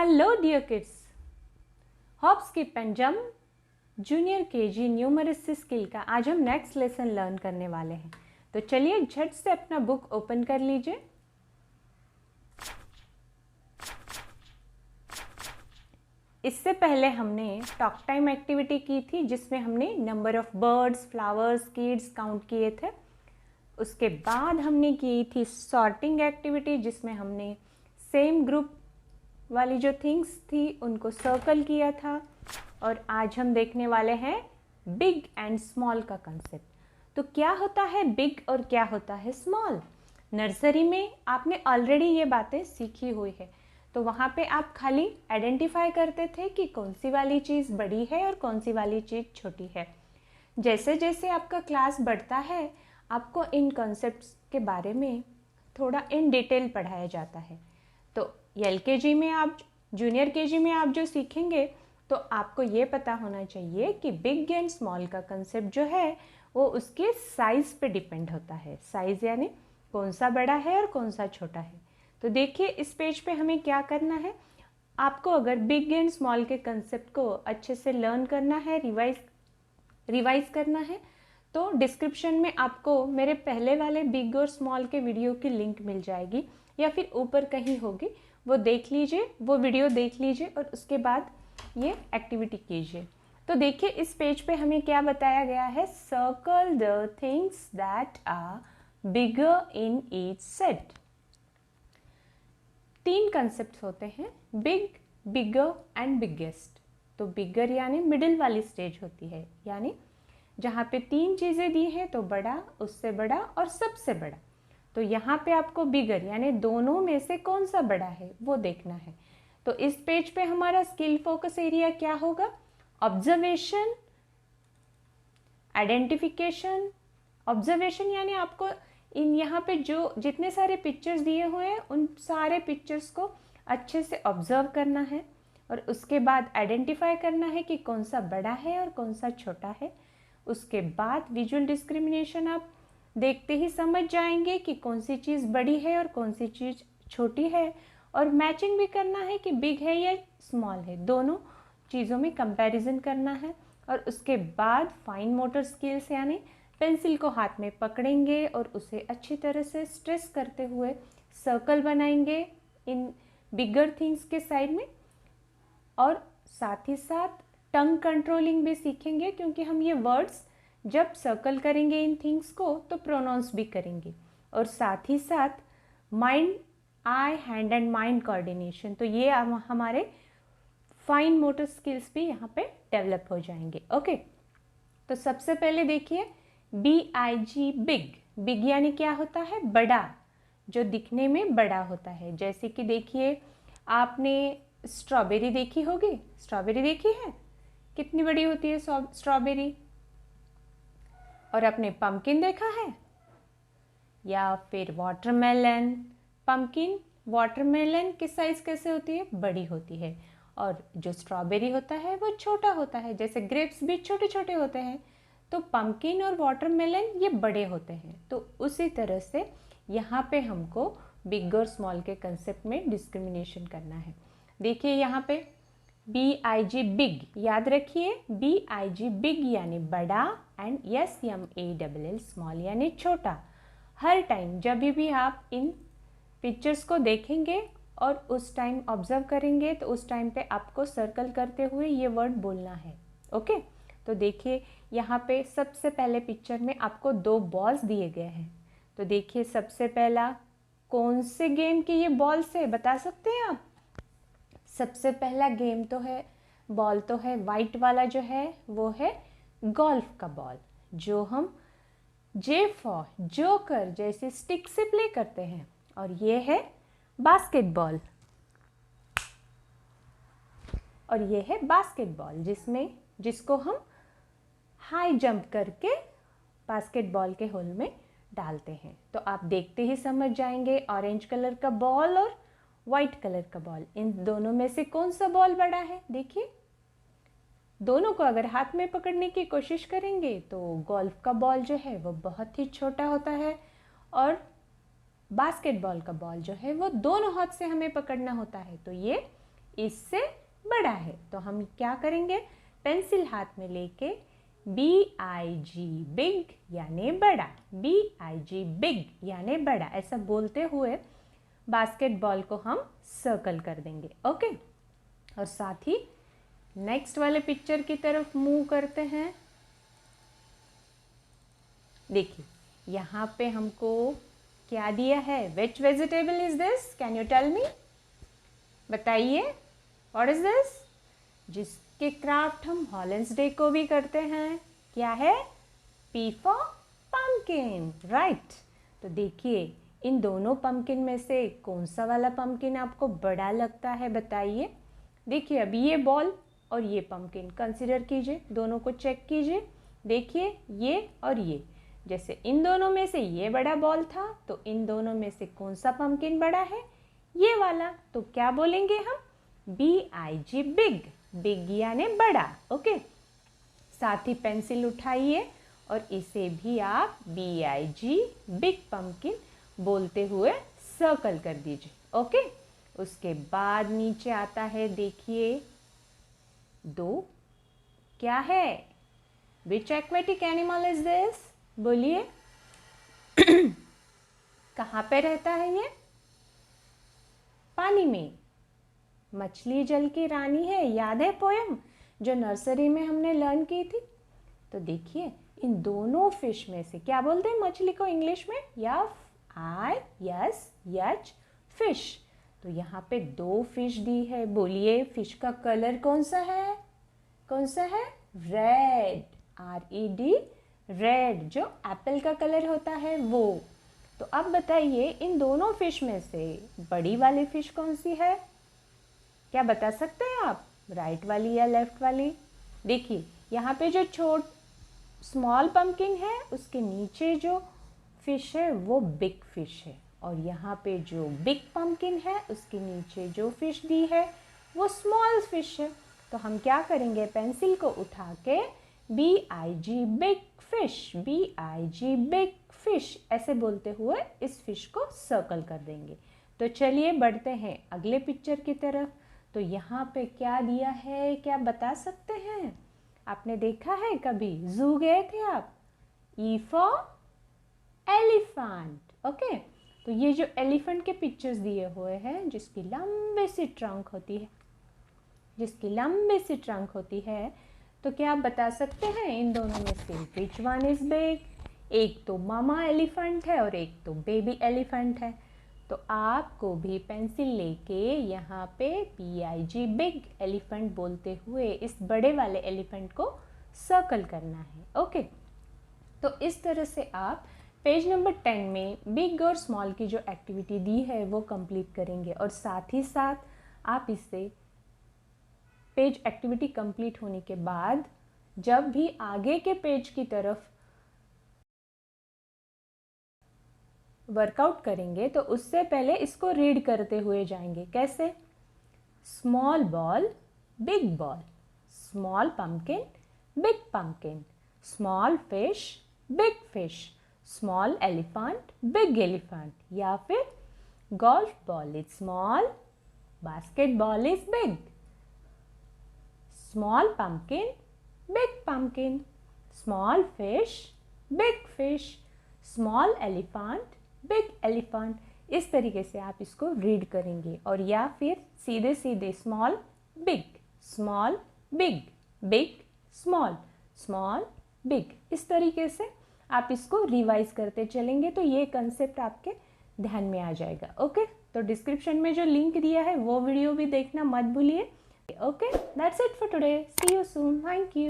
Hello dear kids, hop skip and jump junior KG numeracy skill का आज हम next lesson learn करने वाले हैं। तो चलिए झट से अपना बुक ओपन कर लीजिए। इससे पहले हमने टॉक टाइम एक्टिविटी की थी जिसमें हमने number of birds, flowers, kids count किए थे। उसके बाद हमने की थी सॉर्टिंग एक्टिविटी जिसमें हमने सेम ग्रुप वाली जो थिंग्स थी उनको सर्कल किया था। और आज हम देखने वाले हैं बिग एंड स्मॉल का कंसेप्ट। तो क्या होता है बिग और क्या होता है स्मॉल? नर्सरी में आपने ऑलरेडी ये बातें सीखी हुई है, तो वहाँ पे आप खाली आइडेंटिफाई करते थे कि कौन सी वाली चीज़ बड़ी है और कौन सी वाली चीज़ छोटी है। जैसे जैसे आपका क्लास बढ़ता है आपको इन कॉन्सेप्ट्स के बारे में थोड़ा इन डिटेल पढ़ाया जाता है। तो एलकेजी में आप, जूनियर केजी में आप जो सीखेंगे तो आपको ये पता होना चाहिए कि बिग एंड स्मॉल का कंसेप्ट जो है वो उसके साइज़ पे डिपेंड होता है। साइज़ यानी कौन सा बड़ा है और कौन सा छोटा है। तो देखिए इस पेज पे हमें क्या करना है। आपको अगर बिग एंड स्मॉल के कंसेप्ट को अच्छे से लर्न करना है, रिवाइज करना है, तो डिस्क्रिप्शन में आपको मेरे पहले वाले बिग और स्मॉल के वीडियो की लिंक मिल जाएगी या फिर ऊपर कहीं होगी, वो देख लीजिए, वो वीडियो देख लीजिए और उसके बाद ये एक्टिविटी कीजिए। तो देखिए इस पेज पे हमें क्या बताया गया है। Circle the things that are bigger in each set. 3 concept होते हैं, बिग, बिगर एंड बिगेस्ट। तो बिगर यानी मिडिल वाली स्टेज होती है, यानी जहाँ पे 3 चीज़ें दी हैं, तो बड़ा, उससे बड़ा और सबसे बड़ा। तो यहाँ पे आपको बिगर यानी दोनों में से कौन सा बड़ा है वो देखना है। तो इस पेज पे हमारा स्किल फोकस एरिया क्या होगा? Observation, identification. ऑब्जर्वेशन यानी आपको इन यहाँ पे जो जितने सारे पिक्चर्स दिए हुए हैं उन सारे पिक्चर्स को अच्छे से ऑब्जर्व करना है और उसके बाद आइडेंटिफाई करना है कि कौन सा बड़ा है और कौन सा छोटा है। उसके बाद विजुअल डिस्क्रिमिनेशन आप देखते ही समझ जाएंगे कि कौन सी चीज़ बड़ी है और कौन सी चीज़ छोटी है, और मैचिंग भी करना है कि बिग है या स्मॉल है, दोनों चीज़ों में कंपैरिजन करना है। और उसके बाद फाइन मोटर स्किल्स यानी पेंसिल को हाथ में पकड़ेंगे और उसे अच्छी तरह से स्ट्रेस करते हुए सर्कल बनाएंगे इन बिगर थिंग्स के साइड में। और साथ ही साथ टंग कंट्रोलिंग भी सीखेंगे क्योंकि हम ये वर्ड्स जब सर्कल करेंगे इन थिंग्स को तो प्रोनाउंस भी करेंगे। और साथ ही साथ mind, I, hand and mind coordination, तो ये हमारे फाइन मोटर स्किल्स भी यहाँ पे डेवलप हो जाएंगे। ओके, तो सबसे पहले देखिए BIG बिग। बिग यानी क्या होता है? बड़ा, जो दिखने में बड़ा होता है। जैसे कि देखिए आपने स्ट्रॉबेरी देखी होगी, स्ट्रॉबेरी देखी है, कितनी बड़ी होती है स्ट्रॉबेरी। और आपने पम्पकिन देखा है या फिर वाटरमेलन। पम्पकिन, वाटरमेलन की साइज कैसे होती है? बड़ी होती है। और जो स्ट्रॉबेरी होता है वो छोटा होता है। जैसे ग्रेप्स भी छोटे छोटे होते हैं, तो पम्पकिन और वाटरमेलन ये बड़े होते हैं। तो उसी तरह से यहाँ पे हमको बिग और स्मॉल के कंसेप्ट में डिस्क्रिमिनेशन करना है। देखिए यहाँ पे BIG बिग, याद रखिए BIG बिग यानी बड़ा एंड SMALL स्मॉल यानी छोटा। हर टाइम जब भी आप इन पिक्चर्स को देखेंगे और उस टाइम ऑब्जर्व करेंगे तो उस टाइम पे आपको सर्कल करते हुए ये वर्ड बोलना है। ओके, तो देखिए यहाँ पे सबसे पहले पिक्चर में आपको 2 बॉल्स दिए गए हैं। तो देखिए सबसे पहला कौन से गेम की ये बॉल्स है बता सकते हैं आप? सबसे पहला गेम तो है, बॉल तो है वाइट वाला जो है वो है गोल्फ का बॉल, जो हम जे फॉर जोकर जैसे स्टिक से प्ले करते हैं। और ये है बास्केटबॉल, और ये है बास्केटबॉल जिसको हम हाई जंप करके बास्केटबॉल के होल में डालते हैं। तो आप देखते ही समझ जाएंगे ऑरेंज कलर का बॉल और वाइट कलर का बॉल, इन दोनों में से कौन सा बॉल बड़ा है? देखिए दोनों को अगर हाथ में पकड़ने की कोशिश करेंगे तो गोल्फ का बॉल जो है वो बहुत ही छोटा होता है और बास्केटबॉल का बॉल जो है वो दोनों हाथ से हमें पकड़ना होता है। तो ये इससे बड़ा है। तो हम क्या करेंगे, पेंसिल हाथ में लेके BIG बिग यानी बड़ा, BIG बिग यानी बड़ा ऐसा बोलते हुए बास्केटबॉल को हम सर्कल कर देंगे। ओके, और साथ ही नेक्स्ट वाले पिक्चर की तरफ मूव करते हैं। देखिए यहाँ पे हमको क्या दिया है, which vegetable is this, can you tell me, बताइए व्हाट इज दिस, जिसके क्राफ्ट हम हॉलेंड्स डे को भी करते हैं, क्या है, P फॉर पम्पकिन, राइट। तो देखिए इन दोनों पम्पकिन में से कौन सा वाला पम्पकिन आपको बड़ा लगता है, बताइए। देखिए अभी ये बॉल और ये पम्पकिन कंसीडर कीजिए, दोनों को चेक कीजिए। देखिए ये और ये, जैसे इन दोनों में से ये बड़ा बॉल था, तो इन दोनों में से कौन सा पम्पकिन बड़ा है, ये वाला। तो क्या बोलेंगे हम, BIG बिग, बिग यानी बड़ा। ओके, साथ ही पेंसिल उठाइए और इसे भी आप BIG बिग पम्पकिन बोलते हुए सर्कल कर दीजिए। ओके, उसके बाद नीचे आता है, देखिए 2, क्या है, विच एक्वेटिक एनिमल इज दिस, बोलिए कहाँ पे रहता है ये, पानी में, मछली जल की रानी है, याद है पोयम जो नर्सरी में हमने लर्न की थी। तो देखिए इन दोनों फिश में से, क्या बोलते हैं मछली को इंग्लिश में, यस फिश। तो यहाँ पे 2 फिश दी है, बोलिए फिश का कलर कौन सा है, कौन सा है, रेड, RED, रेड, जो एप्पल का कलर होता है वो। तो अब बताइए इन दोनों फिश में से बड़ी वाली फिश कौन सी है, क्या बता सकते हैं आप, राइट वाली या लेफ्ट वाली। देखिए यहाँ पे जो स्मॉल पम्पकिन है उसके नीचे जो फिश है वो बिग फिश है, और यहाँ पे जो बिग पम्पकिन है उसके नीचे जो फिश दी है वो स्मॉल फिश है। तो हम क्या करेंगे, पेंसिल को उठा के BIG big fish, BIG big fish ऐसे बोलते हुए इस फिश को सर्कल कर देंगे। तो चलिए बढ़ते हैं अगले पिक्चर की तरफ। तो यहाँ पे क्या दिया है, क्या बता सकते हैं, आपने देखा है कभी, जू गए थे आप, E फॉर एलिफेंट। ओके, तो ये जो एलिफेंट के पिक्चर्स दिए हुए हैं जिसकी लंबी सी ट्रंक होती है, जिसकी लंबी सी ट्रंक होती है, तो क्या आप बता सकते हैं इन दोनों में से विच वन इज बिग, एक तो मामा एलिफेंट है और एक तो बेबी एलिफेंट है। तो आपको भी पेंसिल लेके यहाँ पे BIG बिग एलिफेंट बोलते हुए इस बड़े वाले एलिफेंट को सर्कल करना है। ओके, तो इस तरह से आप पेज नंबर 10 में बिग और स्मॉल की जो एक्टिविटी दी है वो कंप्लीट करेंगे, और साथ ही साथ आप इससे पेज एक्टिविटी कंप्लीट होने के बाद जब भी आगे के पेज की तरफ वर्कआउट करेंगे तो उससे पहले इसको रीड करते हुए जाएंगे। कैसे, small ball big ball, small pumpkin big pumpkin, small fish big fish, small elephant big elephant, या फिर golf ball is small, basketball is big, small pumpkin big pumpkin, small fish big fish, small elephant big elephant. इस तरीके से आप इसको read करेंगे, और या फिर सीधे सीधे small big big big small small big, इस तरीके से आप इसको रिवाइज करते चलेंगे तो ये कंसेप्ट आपके ध्यान में आ जाएगा। ओके, तो डिस्क्रिप्शन में जो लिंक दिया है वो वीडियो भी देखना मत भूलिए। Okay, that's it for today, see you soon, thank you.